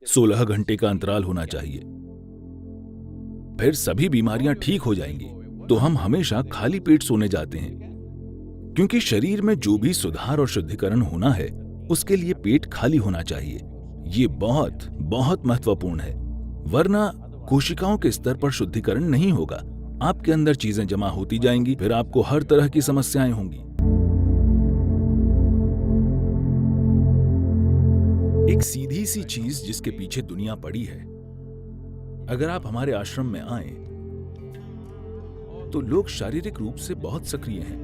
16 घंटे का अंतराल होना चाहिए। फिर सभी बीमारियां ठीक हो जाएंगी। तो हम हमेशा खाली पेट सोने जाते हैं, क्योंकि शरीर में जो भी सुधार और शुद्धिकरण होना है उसके लिए पेट खाली होना चाहिए। ये बहुत बहुत महत्वपूर्ण है, वरना कोशिकाओं के स्तर पर शुद्धिकरण नहीं होगा। आपके अंदर चीजें जमा होती जाएंगी, फिर आपको हर तरह की समस्याएं होंगी। एक सीधी सी चीज जिसके पीछे दुनिया पड़ी है। अगर आप हमारे आश्रम में आए तो लोग शारीरिक रूप से बहुत सक्रिय हैं।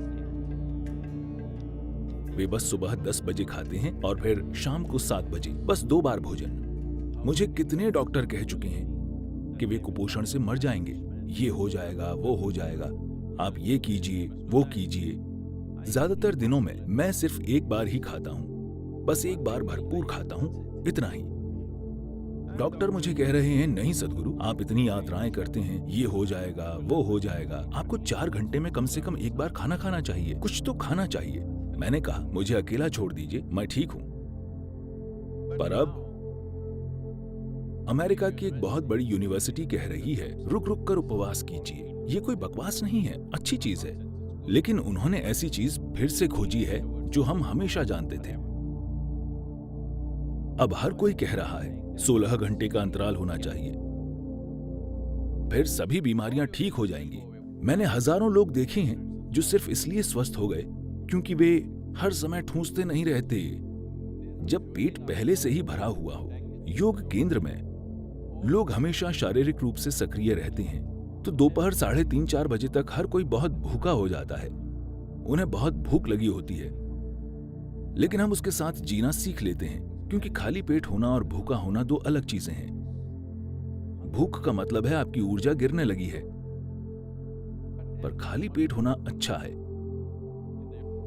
वे बस सुबह 10 बजे खाते हैं और फिर शाम को 7 बजे, बस 2 बार भोजन। मुझे कितने डॉक्टर कह चुके हैं कि वे कुपोषण से मर जाएंगे, ये हो जाएगा, वो हो जाएगा, आप ये कीजिए, वो कीजिए। ज्यादातर दिनों में मैं सिर्फ एक बार ही खाता हूँ, बस एक बार भरपूर खाता हूँ, इतना ही। डॉक्टर मुझे कह रहे हैं, नहीं सद्गुरु, आप इतनी यात्राएं करते हैं, ये हो जाएगा, वो हो जाएगा, आपको 4 घंटे में कम से कम एक बार खाना खाना चाहिए, कुछ तो खाना चाहिए। मैंने कहा, मुझे अकेला छोड़ दीजिए, मैं ठीक हूं। पर अब अमेरिका की एक बहुत बड़ी यूनिवर्सिटी कह रही है, रुक रुक कर उपवास कीजिए। ये कोई बकवास नहीं है, अच्छी चीज है, लेकिन उन्होंने ऐसी चीज फिर से खोजी है जो हम हमेशा जानते थे। अब हर कोई कह रहा है 16 घंटे का अंतराल होना चाहिए, फिर सभी बीमारियां ठीक हो जाएंगी। मैंने हजारों लोग देखे हैं जो सिर्फ इसलिए स्वस्थ हो गए क्योंकि वे हर समय ठूंसते नहीं रहते। जब पेट पहले से ही भरा हुआ हो, योग केंद्र में लोग हमेशा शारीरिक रूप से सक्रिय रहते हैं, तो दोपहर 3:30-4 बजे तक हर कोई बहुत भूखा हो जाता है। उन्हें बहुत भूख लगी होती है, लेकिन हम उसके साथ जीना सीख लेते हैं, क्योंकि खाली पेट होना और भूखा होना 2 अलग चीजें हैं। भूख का मतलब है आपकी ऊर्जा गिरने लगी है, पर खाली पेट होना अच्छा है।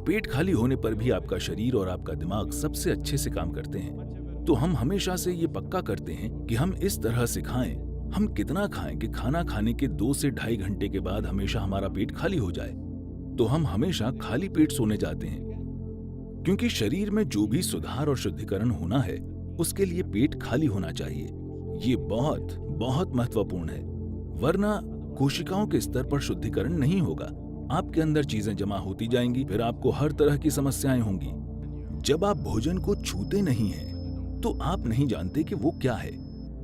पेट खाली होने पर भी आपका शरीर और आपका दिमाग सबसे अच्छे से काम करते हैं। तो हम हमेशा से ये पक्का करते हैं कि हम इस तरह से खाएं, हम कितना खाएं कि खाना खाने के 2 से ढाई घंटे के बाद हमेशा हमारा पेट खाली हो जाए। तो हम हमेशा खाली पेट सोने जाते हैं, क्योंकि शरीर में जो भी सुधार और शुद्धिकरण होना है उसके लिए पेट खाली होना चाहिए। ये बहुत बहुत महत्वपूर्ण है, वरना कोशिकाओं के स्तर पर शुद्धिकरण नहीं होगा। आपके अंदर चीजें जमा होती जाएंगी, फिर आपको हर तरह की समस्याएं होंगी। जब आप भोजन को छूते नहीं हैं, तो आप नहीं जानते कि वो क्या है।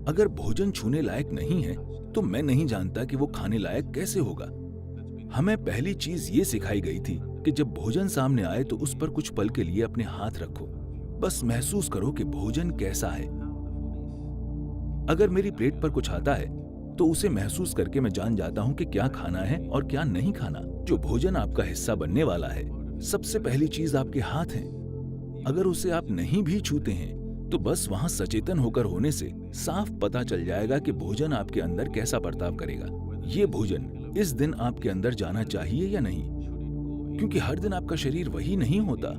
अगर भोजन छूने लायक नहीं है, तो मैं नहीं जानता कि वो खाने लायक कैसे होगा। हमें पहली चीज ये सिखाई गई थी कि जब भोजन सामने आए तो उस पर कुछ पल के लिए अपने हाथ रखो, बस महसूस करो कि भोजन कैसा है। अगर मेरी प्लेट पर कुछ आता है तो उसे महसूस करके मैं जान जाता हूं कि क्या खाना है और क्या नहीं खाना। जो भोजन आपका हिस्सा बनने वाला है, सबसे पहली चीज आपके हाथ है। अगर उसे आप नहीं भी छूते हैं तो बस वहां सचेतन होकर होने से साफ पता चल जाएगा कि भोजन आपके अंदर कैसा बर्ताव करेगा। ये भोजन इस दिन आपके अंदर जाना चाहिए या नहीं, क्योंकि हर दिन आपका शरीर वही नहीं होता।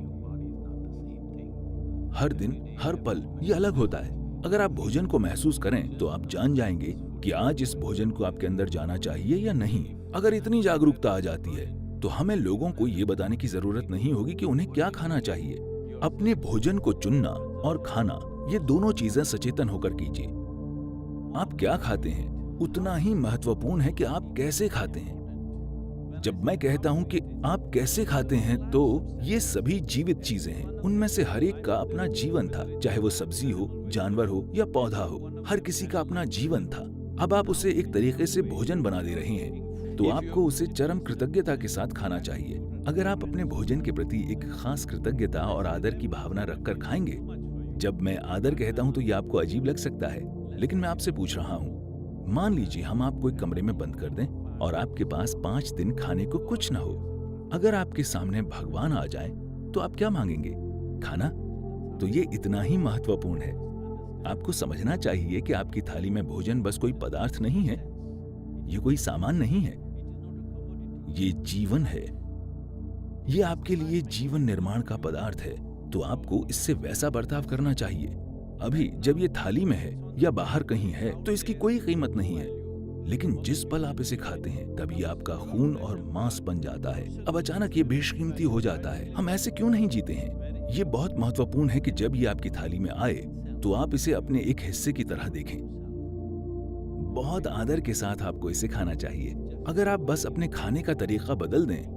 हर दिन हर पल ये अलग होता है। अगर आप भोजन को महसूस करें तो आप जान जाएंगे कि आज इस भोजन को आपके अंदर जाना चाहिए या नहीं। अगर इतनी जागरूकता आ जाती है तो हमें लोगों को ये बताने की जरूरत नहीं होगी कि उन्हें क्या खाना चाहिए। अपने भोजन को चुनना और खाना, ये दोनों चीजें सचेतन होकर कीजिए। आप क्या खाते हैं उतना ही महत्वपूर्ण है कि आप कैसे खाते हैं। जब मैं कहता हूं कि आप कैसे खाते हैं, तो ये सभी जीवित चीजें हैं। उनमें से हर एक का अपना जीवन था, चाहे वो सब्जी हो, जानवर हो या पौधा हो, हर किसी का अपना जीवन था। अब आप उसे एक तरीके से भोजन बना दे रहे हैं, तो आपको उसे चरम कृतज्ञता के साथ खाना चाहिए। अगर आप अपने भोजन के प्रति एक खास कृतज्ञता और आदर की भावना रखकर खाएंगे, जब मैं आदर कहता हूं तो ये आपको अजीब लग सकता है, लेकिन मैं आपसे पूछ रहा हूं, मान लीजिए हम आपको एक कमरे में बंद कर दें और आपके पास 5 दिन खाने को कुछ न हो। अगर आपके सामने भगवान आ जाए तो आप क्या मांगेंगे? खाना। तो ये इतना ही महत्वपूर्ण है। आपको समझना चाहिए कि आपकी थाली में भोजन बस कोई पदार्थ नहीं है, ये कोई सामान नहीं है, ये जीवन है। ये आपके लिए जीवन निर्माण का पदार्थ है, तो आपको इससे वैसा बर्ताव करना चाहिए। अभी जब ये थाली में है या बाहर कहीं है तो इसकी कोई कीमत नहीं है, लेकिन जिस पल आप इसे खाते हैं तभी आपका खून और मांस बन जाता है। अब अचानक ये बेशकीमती हो जाता है। हम ऐसे क्यों नहीं जीते हैं? ये बहुत महत्वपूर्ण है कि जब ये आपकी थाली में आए तो आप इसे अपने एक हिस्से की तरह देखें। बहुत आदर के साथ आपको इसे खाना चाहिए। अगर आप बस अपने खाने का तरीका बदल दें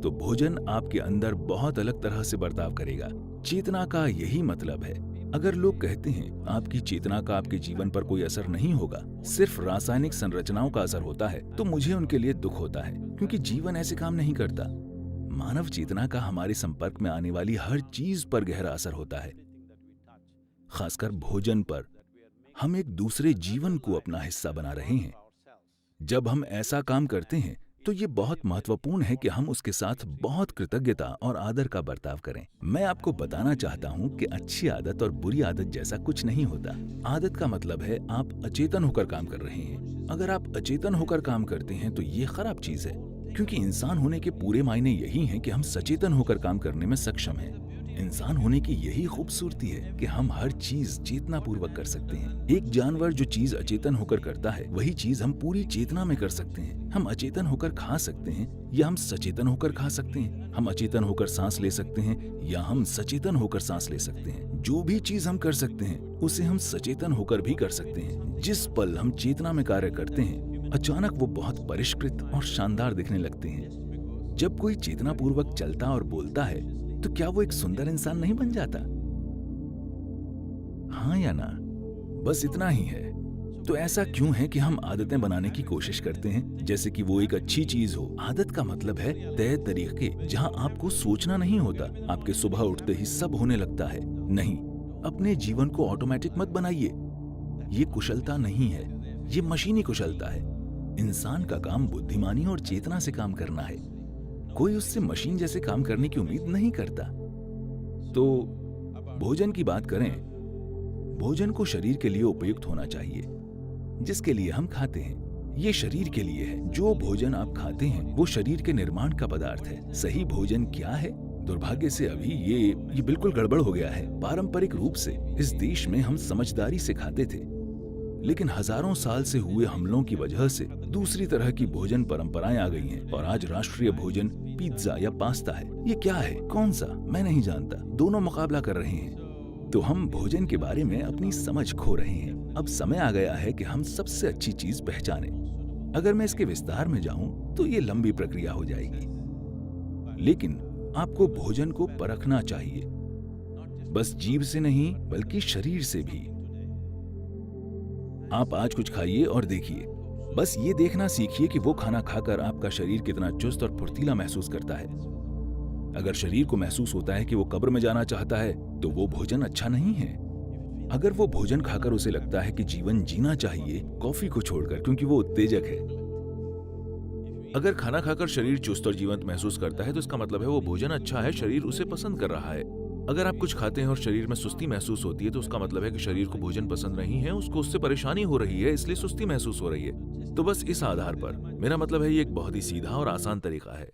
तो भोजन आपके अंदर बहुत अलग तरह से बर्ताव करेगा। चेतना का यही मतलब है। अगर लोग कहते हैं आपकी चेतना का आपके जीवन पर कोई असर नहीं होगा, सिर्फ रासायनिक संरचनाओं का असर होता है, तो मुझे उनके लिए दुख होता है, क्योंकि जीवन ऐसे काम नहीं करता। मानव चेतना का हमारे संपर्क में आने वाली हर चीज पर गहरा असर होता है, खासकर भोजन पर। हम एक दूसरे जीवन को अपना हिस्सा बना रहे हैं। जब हम ऐसा काम करते हैं तो ये बहुत महत्वपूर्ण है कि हम उसके साथ बहुत कृतज्ञता और आदर का बर्ताव करें। मैं आपको बताना चाहता हूँ कि अच्छी आदत और बुरी आदत जैसा कुछ नहीं होता। आदत का मतलब है आप अचेतन होकर काम कर रहे हैं। अगर आप अचेतन होकर काम करते हैं तो ये खराब चीज है, क्योंकि इंसान होने के पूरे मायने यही हैं कि हम सचेतन होकर काम करने में सक्षम हैं। इंसान होने की यही खूबसूरती है कि हम हर चीज चेतना पूर्वक कर सकते हैं। एक जानवर जो चीज अचेतन होकर करता है, वही चीज हम पूरी चेतना में कर सकते हैं। हम अचेतन होकर खा सकते हैं या हम सचेतन होकर खा सकते हैं। हम अचेतन होकर सांस ले सकते हैं या हम सचेतन होकर सांस ले सकते हैं। जो भी चीज हम कर सकते हैं उसे हम सचेतन होकर भी कर सकते हैं। जिस पल हम चेतना में कार्य करते हैं, अचानक वो बहुत परिष्कृत और शानदार दिखने लगते हैं। जब कोई चेतना पूर्वक चलता और बोलता है तो क्या वो एक सुंदर इंसान नहीं बन जाता? हाँ या ना? बस इतना ही है। तो ऐसा क्यों है कि हम आदतें बनाने की कोशिश करते हैं जैसे कि वो एक अच्छी चीज हो? आदत का मतलब है तय तरीके, जहां आपको सोचना नहीं होता। आपके सुबह उठते ही सब होने लगता है। नहीं, अपने जीवन को ऑटोमेटिक मत बनाइए। ये कुशलता नहीं है, ये मशीनी कुशलता है। इंसान का काम बुद्धिमानी और चेतना से काम करना है। कोई उससे मशीन जैसे काम करने की उम्मीद नहीं करता। तो भोजन की बात करें, भोजन को शरीर के लिए उपयुक्त होना चाहिए जिसके लिए हम खाते हैं। ये शरीर के लिए है। जो भोजन आप खाते हैं वो शरीर के निर्माण का पदार्थ है। सही भोजन क्या है? दुर्भाग्य से अभी ये बिल्कुल गड़बड़ हो गया है। पारंपरिक रूप से इस देश में हम समझदारी से खाते थे, लेकिन हजारों साल से हुए हमलों की वजह से दूसरी तरह की भोजन परंपराएं आ गई हैं और आज राष्ट्रीय भोजन पिज्जा या पास्ता है। ये क्या है? कौन सा? मैं नहीं जानता। दोनों मुकाबला कर रहे हैं। तो हम भोजन के बारे में अपनी समझ खो रहे हैं। अब समय आ गया है कि हम सबसे अच्छी चीज पहचानें। अगर मैं इसके विस्तार में जाऊं तो ये लंबी प्रक्रिया हो जाएगी, लेकिन आपको भोजन को परखना चाहिए, बस जीभ से नहीं बल्कि शरीर से भी। आप आज कुछ खाइए और देखिए। बस ये देखना सीखिए कि वो खाना खाकर आपका शरीर कितना चुस्त और फुर्तीला महसूस करता है। अगर शरीर को महसूस होता है कि वो कब्र में जाना चाहता है तो वो भोजन अच्छा नहीं है। अगर वो भोजन खाकर उसे लगता है कि जीवन जीना चाहिए कॉफी को छोड़कर, क्योंकि वो उत्तेजक है। अगर खाना खाकर शरीर चुस्त और जीवंत महसूस करता है तो इसका मतलब है वो भोजन अच्छा है, शरीर उसे पसंद कर रहा है। अगर आप कुछ खाते हैं और शरीर में सुस्ती महसूस होती है तो उसका मतलब है कि शरीर को भोजन पसंद नहीं है, उसको उससे परेशानी हो रही है, इसलिए सुस्ती महसूस हो रही है। तो बस इस आधार पर मेरा मतलब है ये एक बहुत ही सीधा और आसान तरीका है।